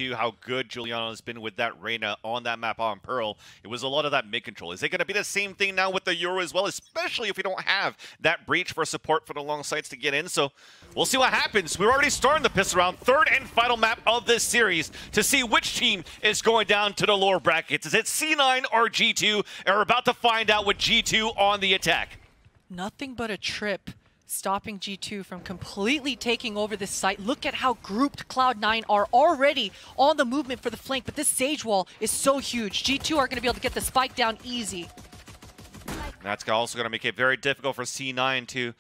G2, how good Juliano has been with that Reyna on that map on Pearl. It was a lot of that mid control. Is it going to be the same thing now with the Euro as well, especially if we don't have that breach for support for the long sights to get in? So we'll see what happens. We're already starting the pistol round, third and final map of this series to see which team is going down to the lower brackets. Is it C9 or G2? And we're about to find out with G2 on the attack. Nothing but a trip stopping G2 from completely taking over this site. Look at how grouped Cloud9 are already on the movement for the flank, but this Sage wall is so huge. G2 are going to be able to get the spike down easy. That's also going to make it very difficult for C9 to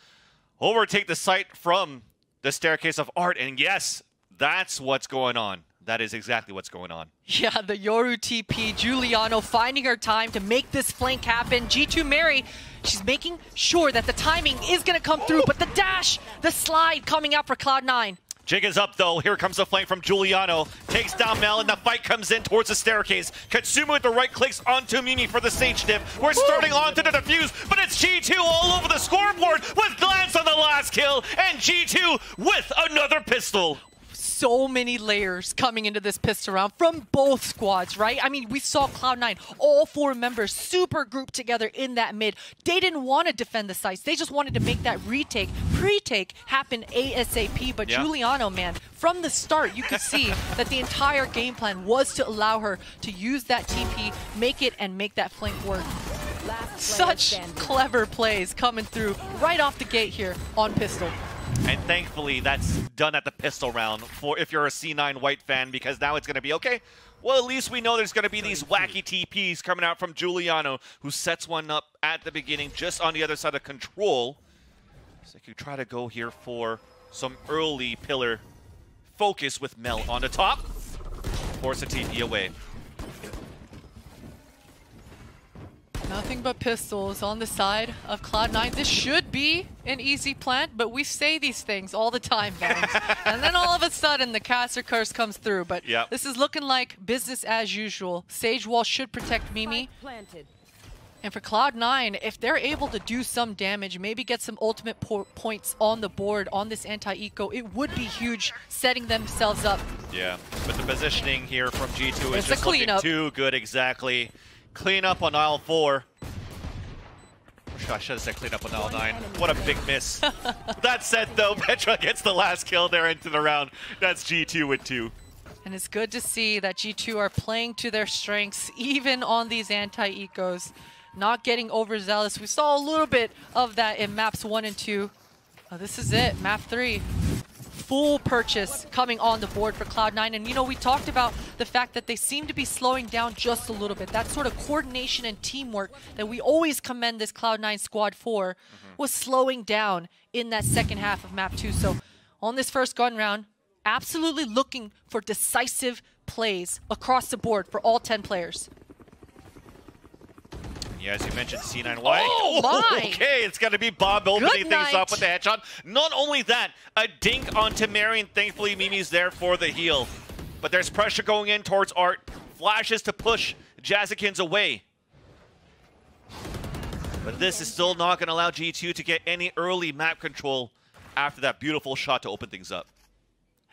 overtake the site from the Staircase of Art. And yes, that's what's going on. That is exactly what's going on. Yeah, the Yoru TP, Juliano finding her time to make this flank happen. G2 Mary, she's making sure that the timing is going to come through, but the dash, the slide coming out for Cloud9. Jig is up though. Here comes the flank from Juliano. Takes down Mel and the fight comes in towards the Staircase. Katsuma with the right clicks onto Mimi for the Sage dip. We're starting on to the defuse, but it's G2 all over the scoreboard with Glance on the last kill and G2 with another pistol. So many layers coming into this pistol round from both squads, right? I mean, we saw Cloud9, all four members super grouped together in that mid. They didn't want to defend the sites. They just wanted to make that retake, pre-take happen ASAP. But Juliano, man, from the start, you could see that the entire game plan was to allow her to use that TP, make it, and make that flank work. Such clever plays coming through right off the gate here on pistol. And thankfully, that's done at the pistol round for if you're a C9 White fan, because now it's going to be, okay, well, at least we know there's going to be these wacky TPs coming out from Juliano, who sets one up at the beginning just on the other side of control. So you could try to go here for some early pillar focus with Mel on the top. Force a TP away. Nothing but pistols on the side of Cloud9. This should be an easy plant, but we say these things all the time, fans. And then all of a sudden, the caster curse comes through. But this is looking like business as usual. Sage wall should protect Mimi. And for Cloud9, if they're able to do some damage, maybe get some ultimate points on the board on this anti-eco, it would be huge, setting themselves up. Yeah, but the positioning here from G2 is just looking too good, exactly. Clean up on aisle 4. I should have said clean up on aisle 9. What a big miss. That said, though, Petra gets the last kill there into the round. That's G2 with 2. And it's good to see that G2 are playing to their strengths, even on these anti-ecos. Not getting overzealous. We saw a little bit of that in maps 1 and 2. Oh, this is it, map 3. Full purchase coming on the board for Cloud9. And, you know, we talked about the fact that they seem to be slowing down just a little bit. That sort of coordination and teamwork that we always commend this Cloud9 squad for was slowing down in that second half of map 2. So on this first gun round, absolutely looking for decisive plays across the board for all 10 players. Yeah, as you mentioned, C9Y. Oh, my! Okay, it's going to be Bob opening things up with the headshot. Not only that, a dink onto Mary, and thankfully Mimi's there for the heal. But there's pressure going in towards Art. Flashes to push Jazzikins away. But this is still not going to allow G2 to get any early map control after that beautiful shot to open things up.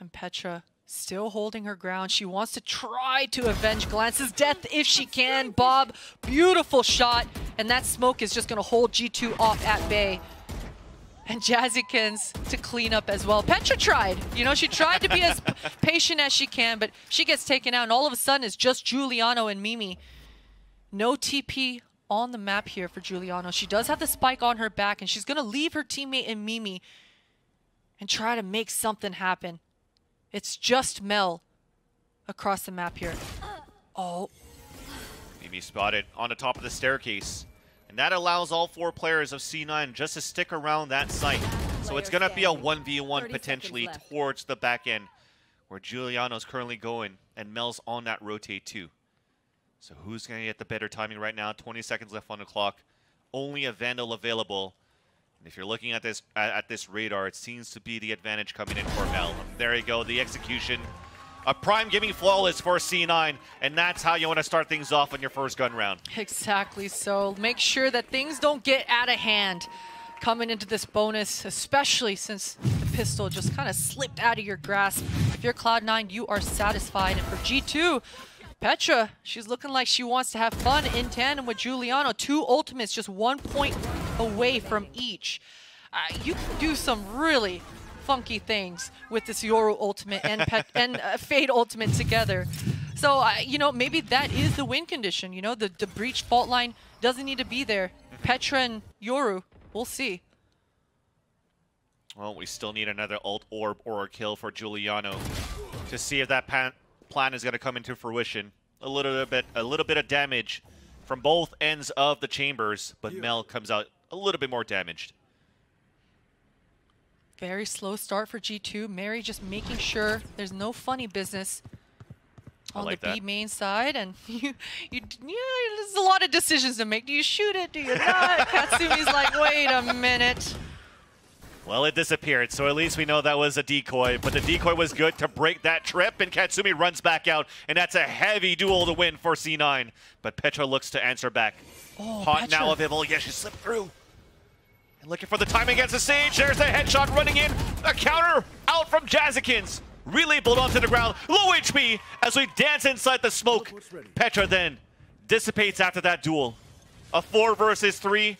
And Petra still holding her ground. She wants to try to avenge Glance's death if she can. Bob, beautiful shot. And that smoke is just going to hold G2 off at bay. And Jazzikins to clean up as well. Petra tried. You know, she tried to be as patient as she can, but she gets taken out. And all of a sudden, it's just Juliano and Mimi. No TP on the map here for Juliano. She does have the spike on her back, and she's going to leave her teammate in Mimi and try to make something happen. It's just Mel across the map here. Oh. Mimi spotted on the top of the staircase. And that allows all 4 players of C9 just to stick around that site. So it's going to be a 1v1 potentially towards the back end, where Juliano's currently going and Mel's on that rotate too. So who's going to get the better timing right now? 20 seconds left on the clock. Only a Vandal available. And if you're looking at this radar, it seems to be the advantage coming in for Mel. There you go, the execution. A prime giving flawless for C9, and that's how you want to start things off on your first gun round. Exactly, so make sure that things don't get out of hand coming into this bonus, especially since the pistol just kind of slipped out of your grasp. If you're Cloud9, you are satisfied. And for G2, Petra, she's looking like she wants to have fun in tandem with Giuliano. 2 ultimates, just 1 point away from each. You can do some really funky things with this Yoru ultimate and Fade ultimate together. So, you know, maybe that is the win condition. You know, the breach fault line doesn't need to be there. Petra and Yoru, we'll see. Well, we still need another ult orb or a kill for Giuliano to see if that plan is going to come into fruition. A little bit of damage from both ends of the chambers, but Mel comes out a little bit more damaged. Very slow start for G2. Mary just making sure there's no funny business on the B main side, and yeah, there's a lot of decisions to make. Do you shoot it? Do you not? Katsumi's like, wait a minute. Well, it disappeared, so at least we know that was a decoy, but the decoy was good to break that trip, and Katsumi runs back out, and that's a heavy duel to win for C9. But Petra looks to answer back. Oh, Hot Petra. now available. Yeah, she slipped through. And looking for the timing against the stage. There's the headshot running in. A counter out from Jazikins. Really pulled onto the ground. Low HP as we dance inside the smoke. Petra then dissipates after that duel. A 4 versus 3.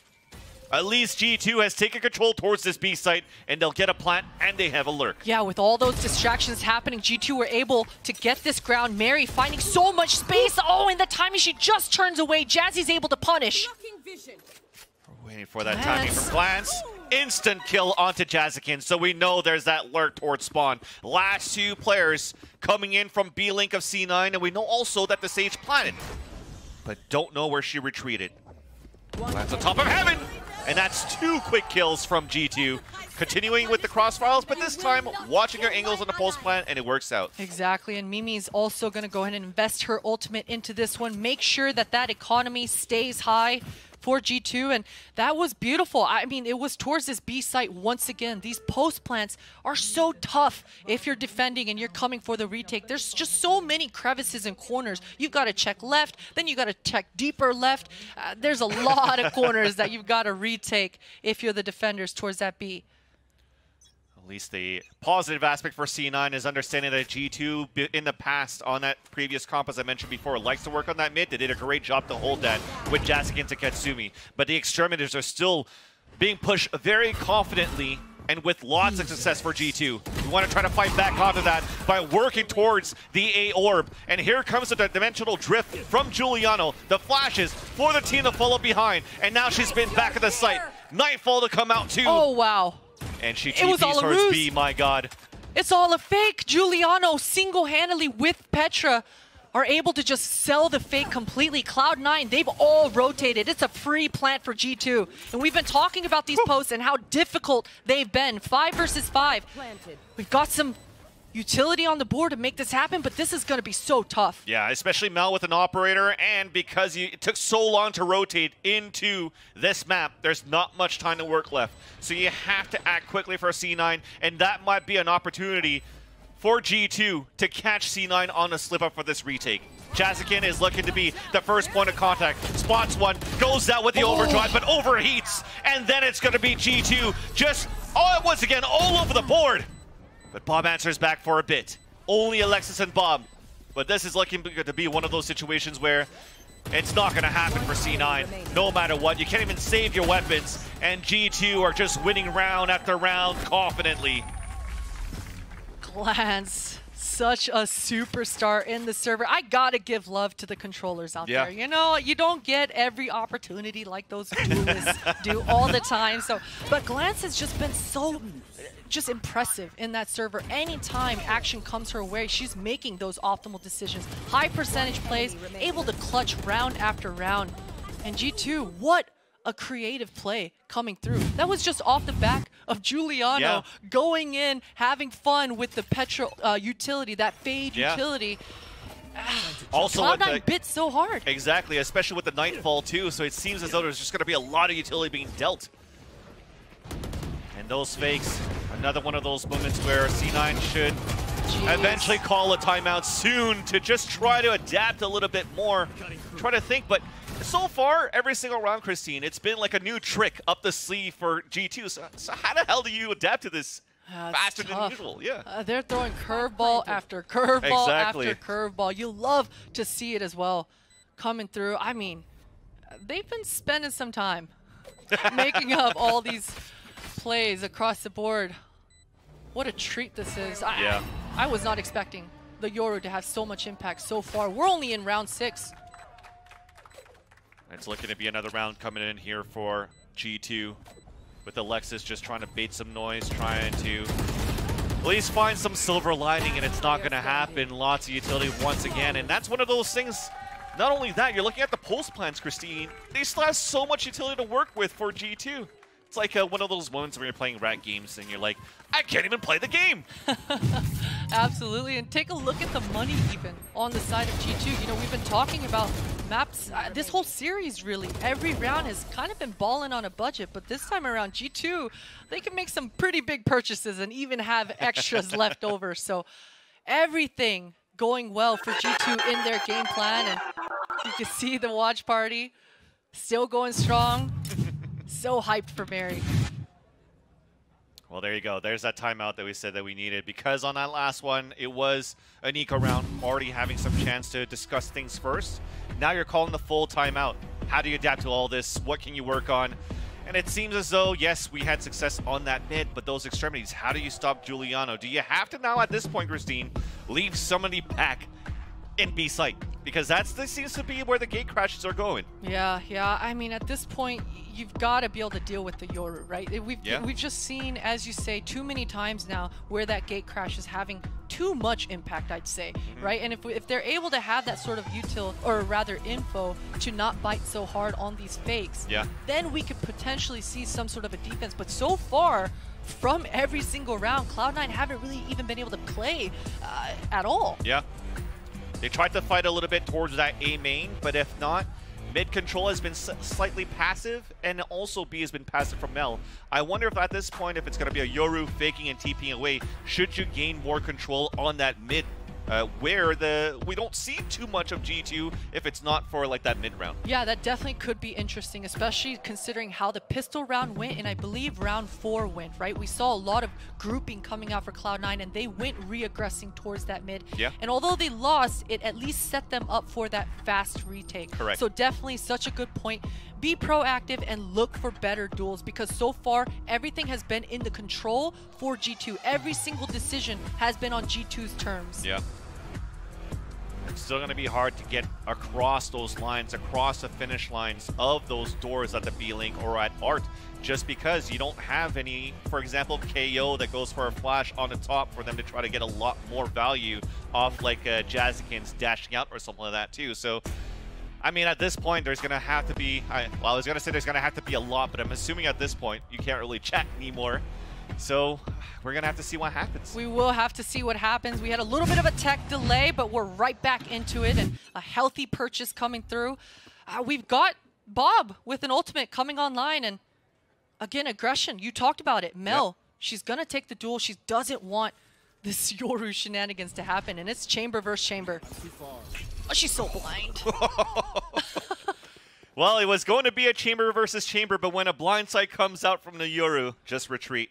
At least G2 has taken control towards this B site, and they'll get a plant, and they have a lurk. Yeah, with all those distractions happening, G2 were able to get this ground. Mary finding so much space. Oh, and the timing, she just turns away. Jazzy's able to punish. We're waiting for that timing from Glance. Instant kill onto Jazikins, so we know there's that lurk towards spawn. Last 2 players coming in from B-Link of C9, and we know also that the Sage planted, but don't know where she retreated. Glance on top of heaven! And that's 2 quick kills from G2. Continuing with the crossfiles, but this time watching her angles on the pulse plant, and it works out. Exactly, and Mimi's also going to go ahead and invest her ultimate into this one. Make sure that that economy stays high for G2, and that was beautiful. I mean, it was towards this B site once again. These post plants are so tough if you're defending and you're coming for the retake. There's just so many crevices and corners. You've got to check left, then you got to check deeper left. There's a lot of corners that you've got to retake if you're the defenders towards that B. At least the positive aspect for C9 is understanding that G2 in the past on that previous comp, as I mentioned before, likes to work on that mid. They did a great job to hold that with Jasikin to Katsumi. But the Exterminators are still being pushed very confidently and with lots of success for G2. We want to try to fight back onto that by working towards the A orb. And here comes the dimensional drift from Giuliano. The flashes for the team to follow behind. And now she's been back at the site. Nightfall to come out too. Oh, wow. And she TPs towards B, my god. It's all a fake. Giuliano single-handedly with Petra are able to just sell the fake completely. Cloud9, they've all rotated. It's a free plant for G2. And we've been talking about these posts and how difficult they've been. 5 versus 5. We've got some utility on the board to make this happen, but this is going to be so tough. Yeah, especially Mel with an operator, and because it took so long to rotate into this map, there's not much time to work left. So you have to act quickly for C9, and that might be an opportunity for G2 to catch C9 on a slip-up for this retake. Jasikin is looking to be the first point of contact. Spots one, goes out with the overdrive, but overheats, and then it's going to be G2 just, once again, all over the board. But Bob answers back for a bit. Only Alexis and Bob. But this is looking to be one of those situations where it's not going to happen for C9. No matter what, you can't even save your weapons. And G2 are just winning round after round confidently. Glance, such a superstar in the server. I gotta give love to the controllers out there. You know, you don't get every opportunity like those duelists do all the time. So, but Glance has just been so impressive in that server. Anytime action comes her way, she's making those optimal decisions. High percentage plays, able to clutch round after round. And G2, what a creative play coming through. That was just off the back of Giuliano going in, having fun with the Petra utility, that Fade utility. Also, Cloud9 bit so hard. Exactly, especially with the Nightfall too, so it seems as though there's just going to be a lot of utility being dealt. And those fakes, another one of those moments where C9 should eventually call a timeout soon to just try to adapt a little bit more. Try to think, but so far, every single round, Christine, it's been like a new trick up the sleeve for G2. So how the hell do you adapt to this faster than usual. Yeah. They're throwing curveball after curveball Exactly. after curveball. You love to see it as well coming through. I mean, they've been spending some time making up all these plays across the board. What a treat this is. I was not expecting the Yoru to have so much impact so far. We're only in round 6. It's looking to be another round coming in here for G2, with Alexis just trying to bait some noise, trying to at least find some silver lining, and it's not going to happen. Lots of utility once again, and that's one of those things. Not only that, you're looking at the pulse plans, Christine. They still have so much utility to work with for G2. It's like one of those moments where you're playing rat games and you're like, I can't even play the game. Absolutely, and take a look at the money even on the side of G2. You know, we've been talking about maps this whole series, really. Every round has kind of been balling on a budget, but this time around G2, they can make some pretty big purchases and even have extras left over. So everything going well for G2 in their game plan, and you can see the watch party still going strong. So hyped for Mary. Well, there you go. There's that timeout that we said that we needed, because on that last one, it was an eco round, already having some chance to discuss things first. Now you're calling the full timeout. How do you adapt to all this? What can you work on? And it seems as though, yes, we had success on that mid, but those extremities, how do you stop Giuliano? Do you have to now, at this point, Christine, leave somebody back in B site? Because that seems to be where the gate crashes are going. Yeah. I mean, at this point, you've got to be able to deal with the Yoru, right? We've just seen, as you say, too many times now where that gate crash is having too much impact, I'd say, right? And if they're able to have that sort of util, or rather info, to not bite so hard on these fakes, then we could potentially see some sort of a defense. But so far, from every single round, Cloud9 haven't really even been able to play at all. Yeah. They tried to fight a little bit towards that A main, but if not, mid control has been slightly passive, and also B has been passive from Mel. I wonder if at this point, if it's going to be a Yoru faking and TPing away, should you gain more control on that mid, where we don't see too much of G2 if it's not for like that mid round. Yeah, that definitely could be interesting, especially considering how the pistol round went, and I believe round 4 went, right? We saw a lot of grouping coming out for Cloud9, and they went re-aggressing towards that mid. Yeah. And although they lost, it at least set them up for that fast retake. Correct. So definitely such a good point. Be proactive and look for better duels, because so far everything has been in the control for G2. Every single decision has been on G2's terms. Yeah. It's still going to be hard to get across those lines, across the finish lines of those doors at the B-Link or at Art, just because you don't have any, for example, KO that goes for a flash on the top for them to try to get a lot more value off, like Jazzikin's dashing out or something like that too. So, I mean, at this point, there's going to have to be, well, I was going to say there's going to have to be a lot, but I'm assuming at this point, you can't really chat anymore. So we're going to have to see what happens. We will have to see what happens. We had a little bit of a tech delay, but we're right back into it, and a healthy purchase coming through. We've got Bob with an ultimate coming online, and again, aggression. You talked about it. Mel, she's going to take the duel. She doesn't want this Yoru shenanigans to happen, and it's chamber versus chamber. Oh, she's so blind. Well, it was going to be a chamber versus chamber, but when a blindside comes out from the Yoru, just retreat.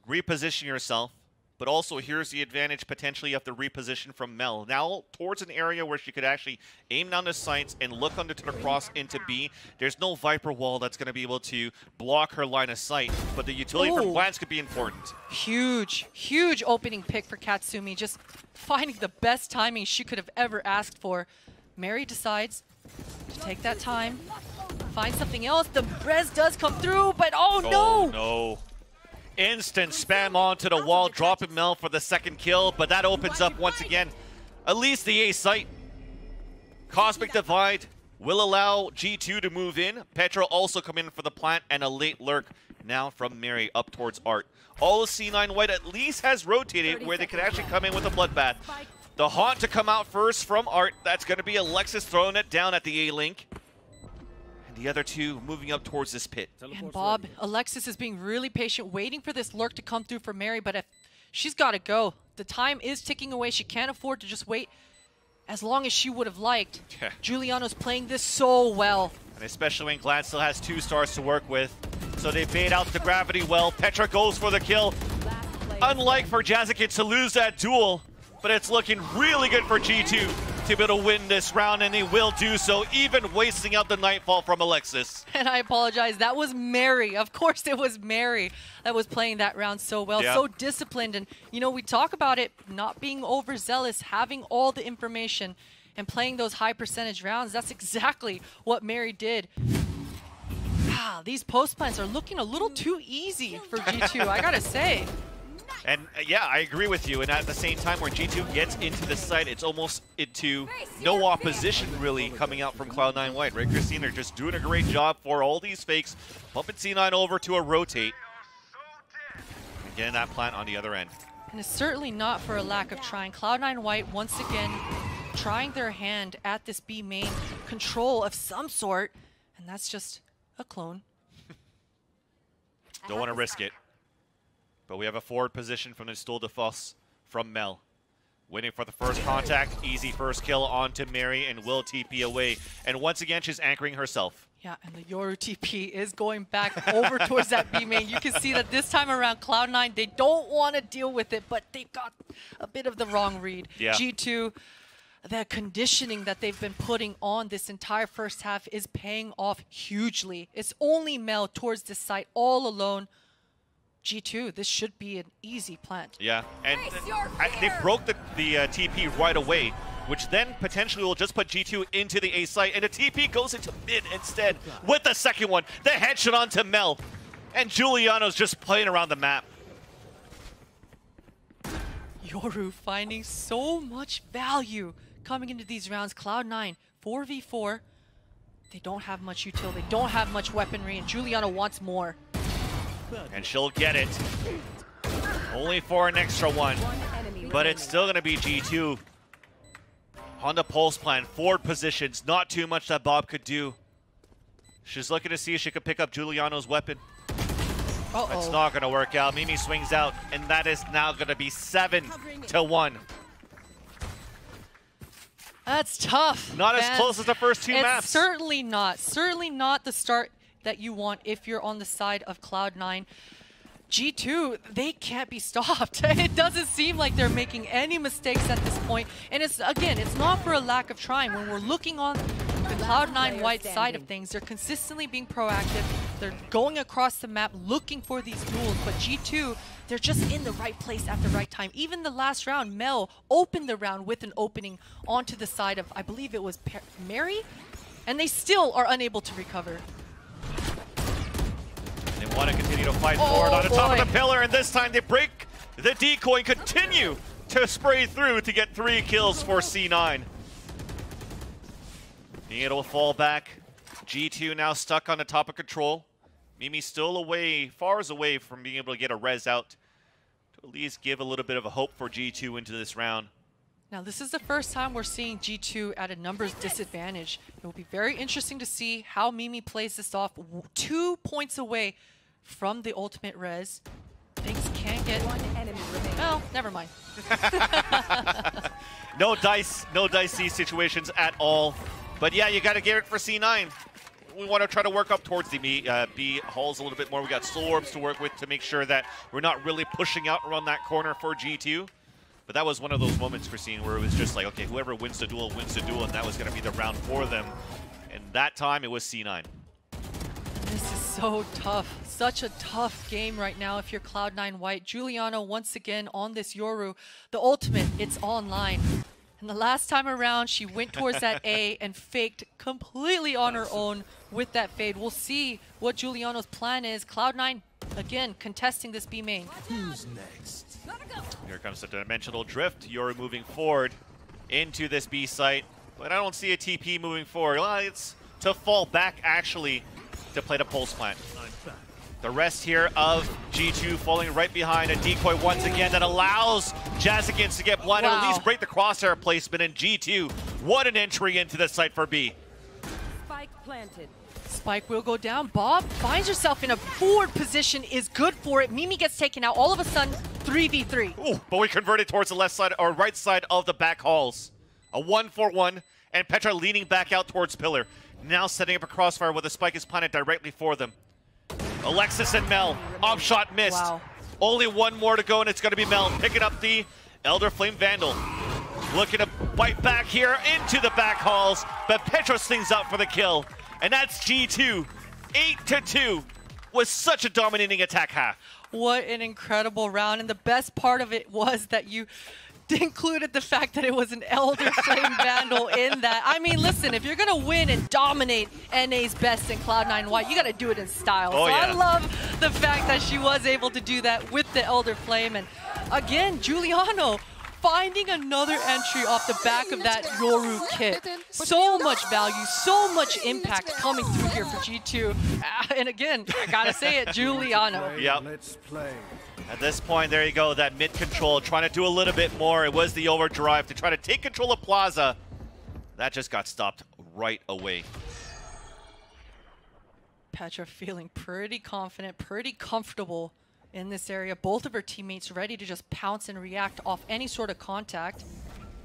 Reposition yourself, but also here's the advantage potentially of the reposition from Mel. Now towards an area where she could actually aim down the sights and look under to the cross into B. There's no Viper wall that's going to be able to block her line of sight, but the utility from Glance could be important. Huge opening pick for Katsumi, just finding the best timing she could have ever asked for. Mary decides to take that time, find something else. The res does come through, but oh no! Instant spam onto the wall, dropping Mel for the second kill, but that opens up once again at least the A site. Cosmic Divide will allow G2 to move in. Petra also come in for the plant, and a late lurk now from Mary up towards Art. All of C9 White at least has rotated where they can actually come in with a bloodbath. The Haunt to come out first from Art. That's going to be Alexis throwing it down at the A-Link. The other two moving up towards this pit. And Bob, Alexis is being really patient, waiting for this lurk to come through for Mary, but if she's got to go. The time is ticking away. She can't afford to just wait as long as she would have liked. Giuliano's playing this so well. And especially when Glad still has 2 stars to work with. So they bait out the gravity well. Petra goes for the kill. unlike for Jazikins to lose that duel, but it's looking really good for G2 to be able to win this round, and they will do so, even wasting out the Nightfall from Alexis. And I apologize, that was Mary. Of course it was Mary that was playing that round so well, so disciplined. And you know, we talk about it not being overzealous, having all the information and playing those high percentage rounds. That's exactly what Mary did. These post plants are looking a little too easy for G2, I gotta say. And yeah, I agree with you. And at the same time, when G2 gets into the site, it's almost into no opposition really coming out from Cloud9 White, right, Christine? They're just doing a great job for all these fakes, bumping C9 over to a rotate, and getting that plant on the other end. And it's certainly not for a lack of trying. Cloud9 White once again trying their hand at this B main control of some sort, and that's just a clone. Don't want to risk it. But we have a forward position from the Stool de Fosse from Mel. Waiting for the first contact, easy first kill onto Mary, and will TP away. And once again, she's anchoring herself. Yeah, and the Yoru TP is going back over towards that B main. You can see that this time around, Cloud9, they don't want to deal with it, but they've got a bit of the wrong read. Yeah. G2, the conditioning that they've been putting on this entire first half is paying off hugely. It's only Mel towards this site all alone. G2, this should be an easy plant. Yeah, and they broke the TP right away, which then potentially will just put G2 into the A site, and the TP goes into mid instead with the second one. The headshot onto Mel, and Giuliano's just playing around the map. Yoru finding so much value coming into these rounds. Cloud9, 4v4. They don't have much util, they don't have much weaponry, and Giuliano wants more. And she'll get it. Only for an extra one. But it's still going to be G2 on the pulse plan. Forward positions. Not too much that Bob could do. She's looking to see if she could pick up Giuliano's weapon. That's not going to work out. Mimi swings out. And that is now going to be 7-1. That's tough. Not as close as the first two maps. Certainly not. Certainly not the start that you want if you're on the side of Cloud9. G2, they can't be stopped. It doesn't seem like they're making any mistakes at this point. And it's, again, it's not for a lack of trying. When we're looking on the Cloud9 White side of things, they're consistently being proactive. They're going across the map looking for these duels. But G2, they're just in the right place at the right time. Even the last round, Mel opened the round with an opening onto the side of, I believe it was Mary? And they still are unable to recover. They want to continue to fight forward on the top of the pillar, and this time they break the decoy and continue to spray through to get 3 kills for C9. Being able to fall back. G2 now stuck on the top of control. Mimi still away, far as away from being able to get a res out to at least give a little bit of a hope for G2 into this round. Now, this is the first time we're seeing G2 at a numbers disadvantage. It will be very interesting to see how Mimi plays this off. 2 points away from the ultimate res. Things can get... Oh, never mind. No dicey situations at all. But yeah, you got to get it for C9. We want to try to work up towards the B halls a little bit more. We got soul orbs to work with to make sure that we're not really pushing out around that corner for G2. But that was one of those moments for seeing where it was just like, okay, whoever wins the duel, and that was going to be the round for them. And that time, it was C9. This is so tough. Such a tough game right now if you're Cloud9 White. Giuliano once again on this Yoru. The ultimate, it's online. And the last time around, she went towards that A and faked completely on her own with that fade. We'll see what Giuliano's plan is. Cloud9, again, contesting this B main. Who's next? Here comes the dimensional drift. Yoru moving forward into this B site. But I don't see a TP moving forward. Well, it's to fall back, actually, to play the pulse plant. The rest here of G2 falling right behind a decoy once again that allows Jazikins to get blind and at least break the crosshair placement. And G2, what an entry into the site for B. Spike planted. Spike will go down. Bob finds herself in a forward position, is good for it. Mimi gets taken out. All of a sudden, 3v3. Ooh, but we converted towards the left side or right side of the back halls. A 1-for-1, and Petra leaning back out towards pillar. Now setting up a crossfire where the spike is planted directly for them. Alexis and Mel, off shot missed. Wow. Only one more to go, and it's going to be Mel picking up the Elder Flame Vandal. Looking to bite back here into the back halls, but Petra stings out for the kill. And that's G2, 8-2, with such a dominating attack half. What an incredible round, and the best part of it was that you included the fact that it was an Elder Flame Vandal in that. I mean, listen, if you're gonna win and dominate NA's best in Cloud9 White, you gotta do it in style. Oh, so yeah. I love the fact that she was able to do that with the Elder Flame. And again, Giuliano finding another entry off the back of that Yoru kit. So much value, so much impact coming through here for G2. And again, I gotta say it, Giuliano. Yep. At this point, there you go, that mid control, trying to do a little bit more. It was the overdrive to try to take control of Plaza. That just got stopped right away. Petra feeling pretty confident, pretty comfortable in this area. Both of her teammates ready to just pounce and react off any sort of contact.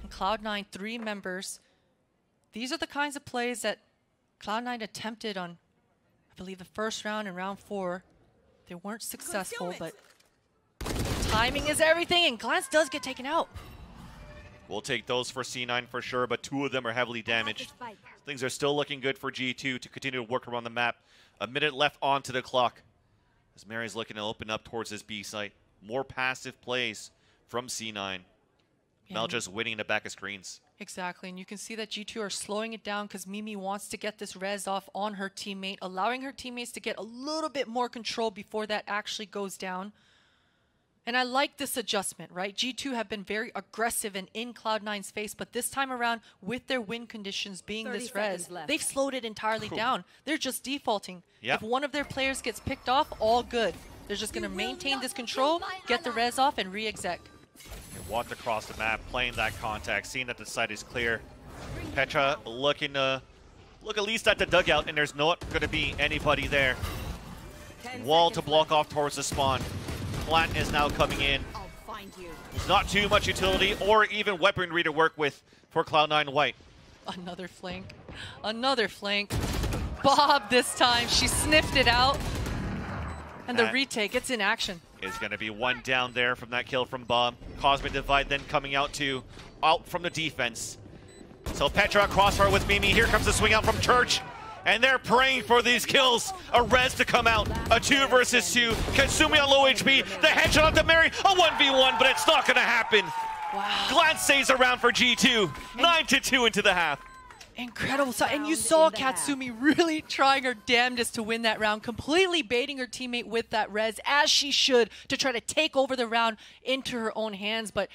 And Cloud9, 3 members. These are the kinds of plays that Cloud9 attempted on, I believe, the first round and round 4. They weren't successful, but timing is everything, and Glance does get taken out. We'll take those for C9 for sure, but 2 of them are heavily damaged. Things are still looking good for G2 to continue to work around the map. A minute left onto the clock, as Mary's looking to open up towards this B site. More passive plays from C9. Mel just winning the back of screens. Exactly, and you can see that G2 are slowing it down because Mimi wants to get this res off on her teammate, allowing her teammates to get a little bit more control before that actually goes down. And I like this adjustment, right? G2 have been very aggressive and in Cloud9's face, but this time around, with their win conditions being this res, they've slowed it entirely down. They're just defaulting. Yep. If one of their players gets picked off, all good. They're just going to maintain this control, get the res off, and re-exec. Walked across the map, playing that contact, seeing that the site is clear. Petra looking to look at least at the dugout, and there's not going to be anybody there. Wall to block off towards the spawn. Plant is now coming in. I'll find you. There's not too much utility or even weaponry to work with for Cloud9 White. Another flank. Another flank. Bob this time. She sniffed it out. And the retake, it's in action. Is going to be one down there from that kill from Bob. Cosmic Divide then coming out from the defense. So Petra crossfire with Mimi. Here comes the swing out from Church. And they're praying for these kills. A res to come out. A 2 versus 2. Katsumi on low HP. The headshot onto Mary. A 1v1, but it's not going to happen. Wow. Glance stays around for G2. 9-2 into the half. Incredible. And you saw Katsumi really trying her damnedest to win that round, completely baiting her teammate with that res, as she should, to try to take over the round into her own hands. But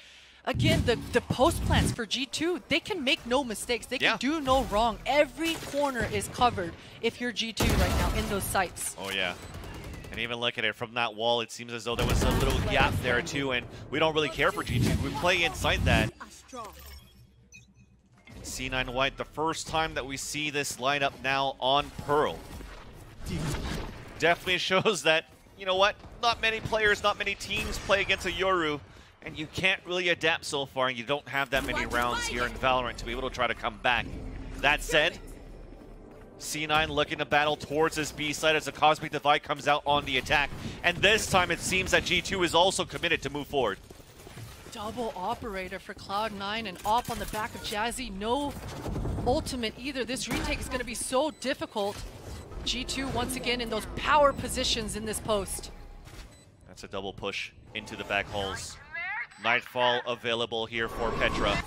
again, the post plants for G2, they can make no mistakes. They can do no wrong. Every corner is covered if you're G2 right now in those sites. Oh, yeah. And even look at it from that wall, it seems as though there was a little gap there, too, and we don't really care for G2. We play inside that. C9 White, the first time that we see this lineup now on Pearl. Definitely shows that, you know what, not many players, not many teams play against a Yoru, and you can't really adapt so far, and you don't have that many rounds here in Valorant to be able to try to come back. That said, C9 looking to battle towards this B side as the Cosmic Divide comes out on the attack, and this time it seems that G2 is also committed to move forward. Double operator for Cloud9 and op on the back of Jazzy. No ultimate either. This retake is going to be so difficult. G2 once again in those power positions in this post. That's a double push into the back halls. Nightfall available here for Petra.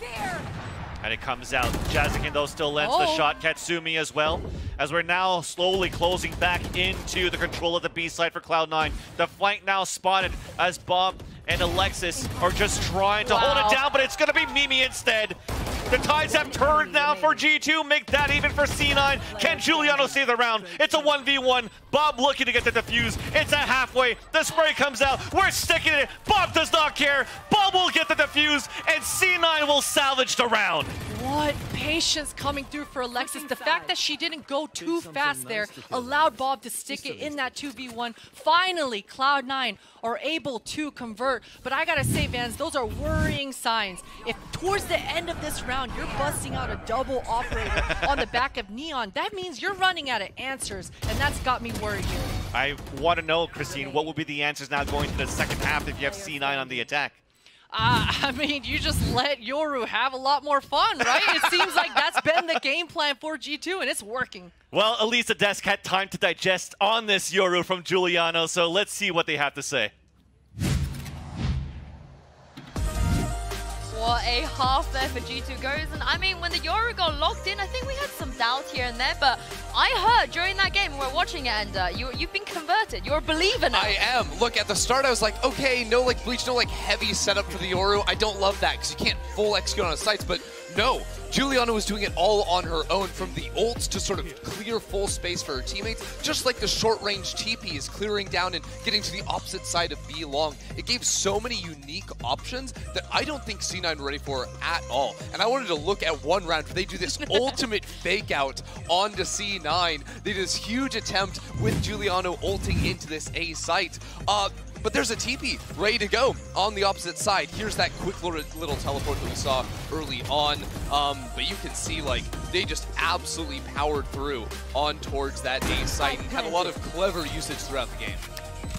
And it comes out. Jazzy though still lands the shot. Katsumi as well. As we're now slowly closing back into the control of the B side for Cloud9. The flank now spotted as Bob and Alexis are just trying to hold it down, but it's going to be Mimi instead. The tides have turned now for G2. Make that even for C9. Can Giuliano save the round? It's a 1v1. Bob looking to get the defuse. It's a halfway. The spray comes out. We're sticking it. Bob does not care. Bob will get the defuse, and C9 will salvage the round. What patience coming through for Alexis. The fact that she didn't go too fast there allowed Bob to stick it in that 2v1. Finally, Cloud9 are able to convert. But I gotta say, Vans, those are worrying signs. If towards the end of this round, around, you're busting out a double operator on the back of Neon. That means you're running out of answers, and that's got me worried here. I want to know, Christine, what will be the answers now going to the second half if you have C9 on the attack? I mean, you just let Yoru have a lot more fun, right? It seems like that's been the game plan for G2, and it's working. Well, Elisa Desk had time to digest on this Yoru from Giuliano, so let's see what they have to say. What a half there for G2 goes, and I mean, when the Yoru got locked in, I think we had some doubt here and there, but I heard during that game, when we were watching it, and you've been converted. You're a believer now. I am. Look, at the start, I was like, okay, no like Bleach, no like heavy setup for the Yoru. I don't love that, because you can't full execute on his sights, but no. Juliana was doing it all on her own, from the ults to sort of clear full space for her teammates, just like the short-range TP is clearing down and getting to the opposite side of B long. It gave so many unique options that I don't think C9 were ready for at all. And I wanted to look at one round where they do this ultimate fake out onto C9. They do this huge attempt with Giuliano ulting into this A site. But there's a TP ready to go on the opposite side. Here's that quick little teleport that we saw early on. But you can see, like, they just absolutely powered through on towards that A site and had a lot of clever usage throughout the game.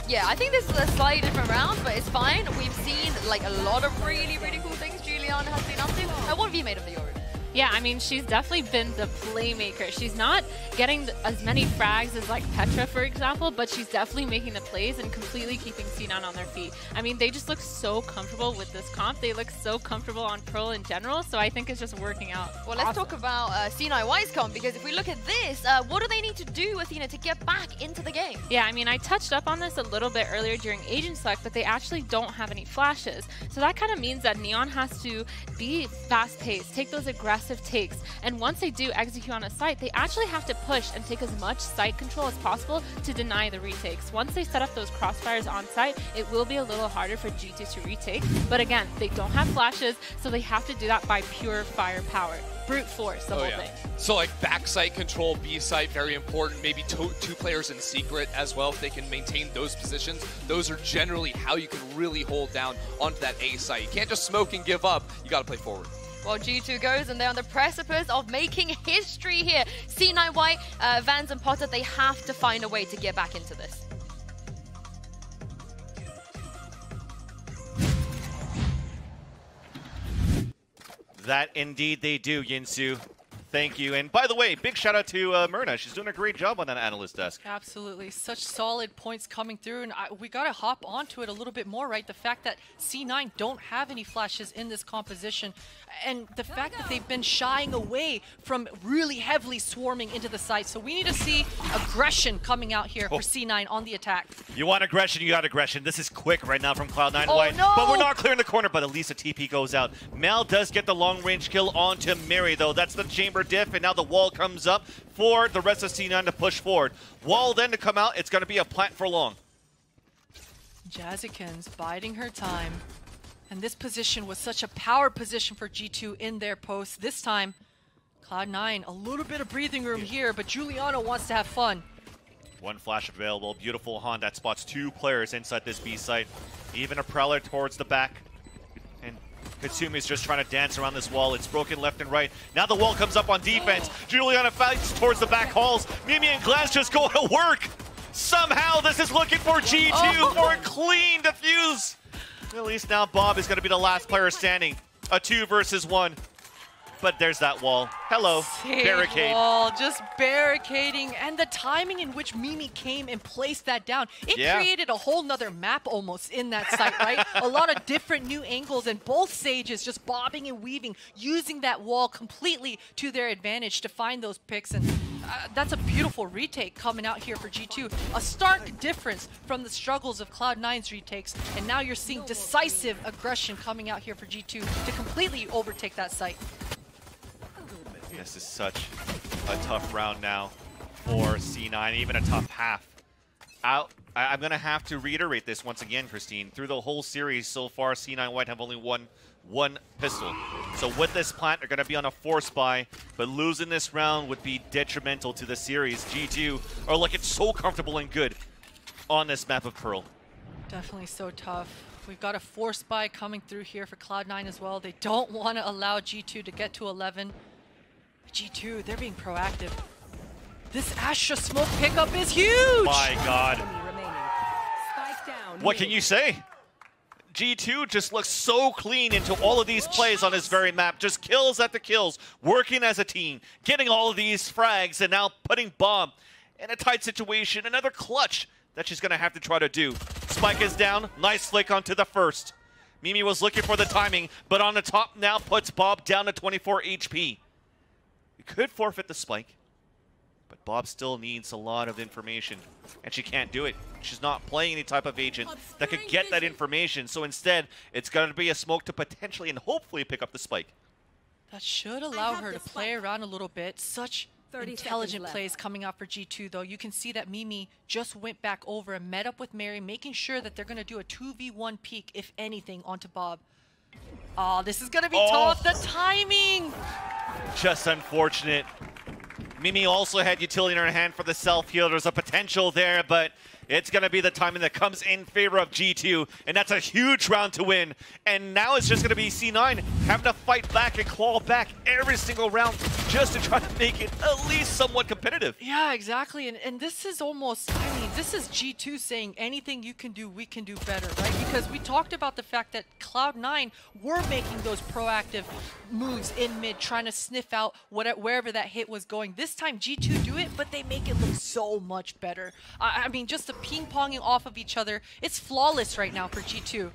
Yeah, I think this is a slightly different round, but it's fine. We've seen like a lot of really, really cool things Juliana has been up to. What have you made of the Yoru? Yeah, I mean, she's definitely been the playmaker. She's not getting as many frags as like Petra, for example, but she's definitely making the plays and completely keeping C9 on their feet. I mean, they just look so comfortable with this comp. They look so comfortable on Pearl in general, so I think it's just working out. Well, let's talk about C9Y's comp, because if we look at this, what do they need to do, Athena, to get back into the game? Yeah, I mean, I touched up on this a little bit earlier during Agent Select, but they actually don't have any flashes. So that kind of means that Neon has to be fast-paced, take those aggressive takes, and once they do execute on a site, they actually have to push and take as much site control as possible to deny the retakes. Once they set up those crossfires on site, it will be a little harder for G2 to retake, but again, they don't have flashes, so they have to do that by pure firepower. Brute force, the whole thing. So like back site control, B site, very important. Maybe two players in secret as well, if they can maintain those positions. Those are generally how you can really hold down onto that A site. You can't just smoke and give up, you gotta play forward. Well, G2 goes, and they're on the precipice of making history here. C9Y, Vans and Potter, they have to find a way to get back into this. That indeed they do, Yinsu. Thank you. And by the way, big shout out to Myrna. She's doing a great job on that analyst desk. Absolutely. Such solid points coming through. And we got to hop onto it a little bit more, right? The fact that C9 don't have any flashes in this composition, and the fact that they've been shying away from really heavily swarming into the site. So we need to see aggression coming out here for C9 on the attack. You want aggression, you got aggression. This is quick right now from Cloud9 Oh, White. no! But we're not clearing the corner, but Elisa TP goes out. Mel does get the long-range kill onto Mary, though. That's the chamber diff, and now the wall comes up for the rest of C9 to push forward. Wall then to come out, it's going to be a plant for long. Jazzikins biding her time. And this position was such a power position for G2 in their post. This time, Cloud9, a little bit of breathing room here, but Giuliano wants to have fun. One flash available. Beautiful Han that spots two players inside this B site. Even a Prowler towards the back. And Katsumi's just trying to dance around this wall. It's broken left and right. Now the wall comes up on defense. Giuliano fights towards the back halls. Mimi and Glance just go to work. Somehow this is looking for G2 for a clean defuse. At least now Bob is going to be the last player standing. A 2 versus 1. But there's that wall. Hello, Safe barricade. Wall, just barricading, and the timing in which Mimi came and placed that down, it created a whole nother map almost in that site, right? A lot of different new angles, and both Sages just bobbing and weaving, using that wall completely to their advantage to find those picks, and that's a beautiful retake coming out here for G2. A stark difference from the struggles of Cloud9's retakes, and now you're seeing decisive aggression coming out here for G2 to completely overtake that site. This is such a tough round now for C9, even a tough half. I'm going to have to reiterate this once again, Christine. Through the whole series so far, C9 White have only won one pistol. So with this plant, they're going to be on a force buy, but losing this round would be detrimental to the series. G2 are looking so comfortable and good on this map of Pearl. Definitely so tough. We've got a force buy coming through here for Cloud9 as well. They don't want to allow G2 to get to 11. G2, they're being proactive. This Astra smoke pickup is huge! My God. Enemy remaining. Spike down. What can you say? G2 just looks so clean into all of these plays on this very map. Just kills after kills, working as a team, getting all of these frags, and now putting Bob in a tight situation. Another clutch that she's going to have to try to do. Spike is down. Nice flick onto the first. Mimi was looking for the timing, but on the top now puts Bob down to 24 HP. You could forfeit the spike, but Bob still needs a lot of information, and she can't do it. She's not playing any type of agent that could get that information, so instead, it's going to be a smoke to potentially and hopefully pick up the spike. That should allow her to play around a little bit. Such 30 intelligent seconds plays coming out for G2, though. You can see that Mimi just went back over and met up with Mary, making sure that they're going to do a 2v1 peek, if anything, onto Bob. Oh, this is going to be tough. The timing! Just unfortunate. Mimi also had utility in her hand for the self-heal. There's a potential there, but it's going to be the timing that comes in favor of G2, and that's a huge round to win. And now it's just going to be C9 having to fight back and claw back every single round just to try to make it at least somewhat competitive. Yeah, exactly. And this is almost, I mean, this is G2 saying anything you can do, we can do better, right? Because we talked about the fact that Cloud9 were making those proactive moves in mid, trying to sniff out wherever that hit was going. This time G2 do it, but they make it look so much better. I mean, just the ping-ponging off of each other, it's flawless right now for G2.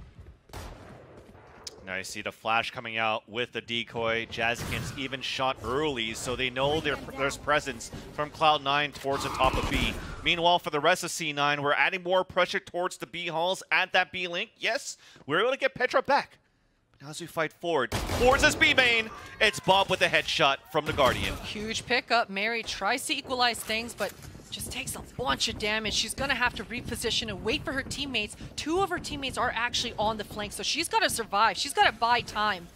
Now you see the flash coming out with the decoy. Jazzkins even shot early, so they know there's presence from Cloud9 towards the top of B. Meanwhile, for the rest of C9, we're adding more pressure towards the B halls at that B link. Yes, we're able to get Petra back. But now as we fight forward towards this B main, it's Bob with a headshot from the Guardian. Huge pickup. Mary tries to equalize things, but just takes a bunch of damage. She's going to have to reposition and wait for her teammates. Two of her teammates are actually on the flank, so she's got to survive. She's got to buy time.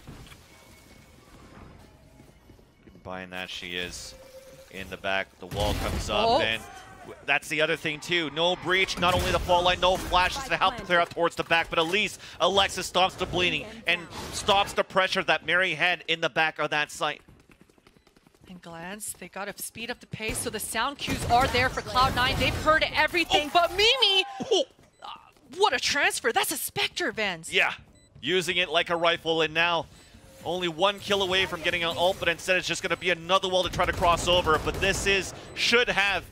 Buying that, she is in the back. The wall comes up, and that's the other thing too. No breach, not only the fall line, no flashes to help clear out towards the back, but at least Alexis stops the bleeding and stops the pressure that Mary had in the back of that site. And glance, they got to speed up the pace, so the sound cues are there for Cloud9. They've heard everything, but Mimi, what a transfer. That's a Spectre, Vans. Yeah, using it like a rifle, and now only one kill away from getting an ult, but instead it's just going to be another wall to try to cross over. But this should have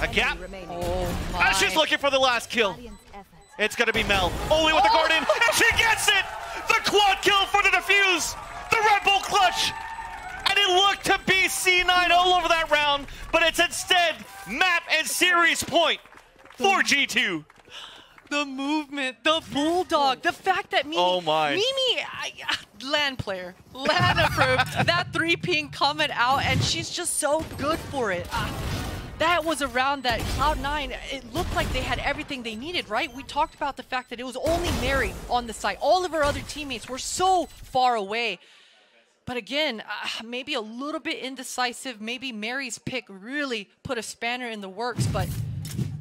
a gap. Oh my. And she's looking for the last kill. It's going to be Mel, only with the Guardian, and she gets it! The quad kill for the defuse! The Red Bull clutch! And it looked to be C9 all over that round, but it's instead map and series point for G2. The movement, the bulldog, the fact that Mimi, LAN player, LAN approved, that 3-ping coming out, and she's just so good for it. That was a round that Cloud9, it looked like they had everything they needed, right? We talked about the fact that it was only Mary on the site. All of her other teammates were so far away. But again, maybe a little bit indecisive. Maybe Mary's pick really put a spanner in the works, but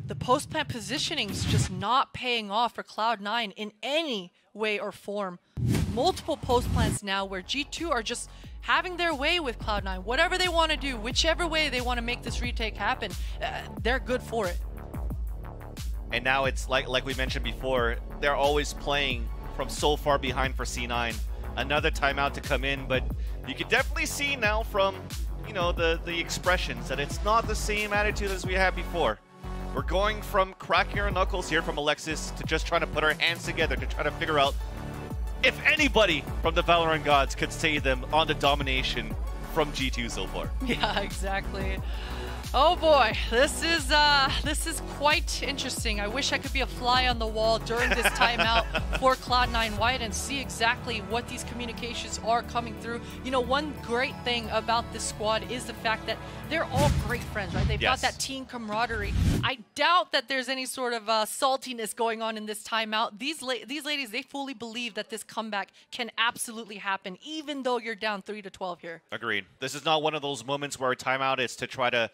the post-plant positioning's just not paying off for Cloud9 in any way or form. Multiple post-plants now where G2 are just having their way with Cloud9. Whatever they want to do, whichever way they want to make this retake happen, they're good for it. And now it's like we mentioned before, they're always playing from so far behind for C9. Another timeout to come in, but you can definitely see now from, you know, the expressions that it's not the same attitude as we had before. We're going from cracking our knuckles here from Alexis to just trying to put our hands together to try to figure out if anybody from the Valorant gods could save them on the domination from G2 so far. Yeah, exactly. Oh boy, this is quite interesting. I wish I could be a fly on the wall during this timeout for Cloud9 White and see exactly what these communications are coming through. You know, one great thing about this squad is the fact that they're all great friends, right? They've got that team camaraderie. I doubt that there's any sort of saltiness going on in this timeout. These ladies, they fully believe that this comeback can absolutely happen, even though you're down 3-12 here. Agreed. This is not one of those moments where a timeout is to try to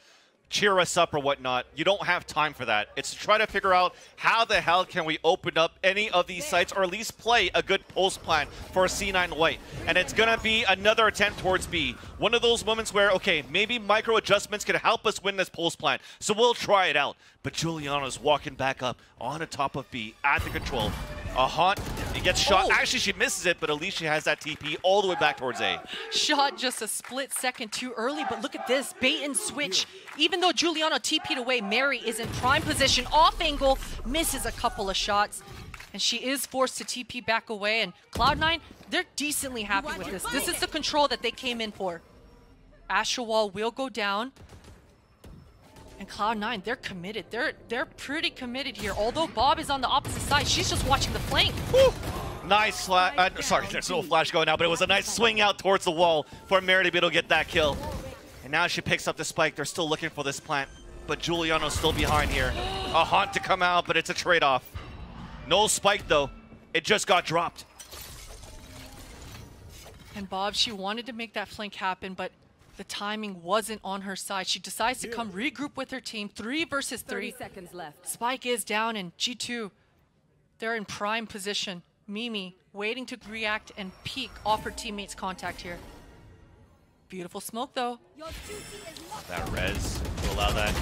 cheer us up or whatnot. You don't have time for that. It's to try to figure out how the hell can we open up any of these sites or at least play a good post plan for a C9 White. And it's going to be another attempt towards B. One of those moments where, okay, maybe micro adjustments can help us win this post plan. So we'll try it out. But Juliana's walking back up on the top of B at the control. A haunt, he gets shot. Actually, she misses it, but at least she has that TP all the way back towards A. Shot just a split second too early, but look at this, bait and switch. Even though Juliana TP'd away, Mary is in prime position, off angle, misses a couple of shots, and she is forced to TP back away, and Cloud9, they're decently happy with this. This is the control that they came in for. Astral Wall will go down. And Cloud9, they're committed. They're pretty committed here. Although Bob is on the opposite side, she's just watching the flank. Woo. Nice sorry, there's no flash going out, but it was a nice swing out towards the wall for Mary to be able to get that kill. And now she picks up the spike. They're still looking for this plant, but Giuliano's still behind here. A haunt to come out, but it's a trade-off. No spike though. It just got dropped. And Bob, she wanted to make that flank happen, but the timing wasn't on her side. She decides to come regroup with her team. 3 versus 3. 30 seconds left. Spike is down, and G2, they're in prime position. Mimi waiting to react and peek off her teammates' contact here. Beautiful smoke, though. That res to allow that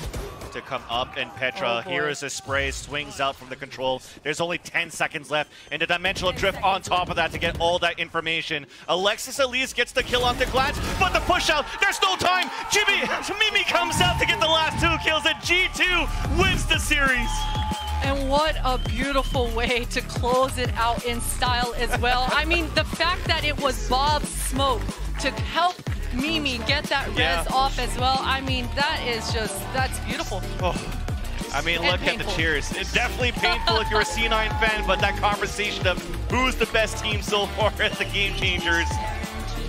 to come up, and Petra hears a spray, swings out from the control. There's only 10 seconds left, and the dimensional drift on top of that to get all that information. Alexis Elise gets the kill onto Glance, but the push out, there's no time. Mimi comes out to get the last 2 kills, and G2 wins the series. And what a beautiful way to close it out in style as well. I mean, the fact that it was Bob's smoke to help Mimi get that res off as well. I mean, that's beautiful. Oh. I mean, look at the cheers. It's definitely painful if you're a C9 fan, but that conversation of who's the best team so far as the Game Changers,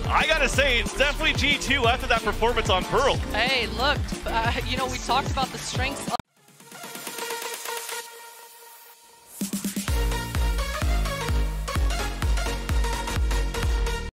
I gotta say, it's definitely G2 after that performance on Pearl. Hey, look, you know, we talked about the strengths of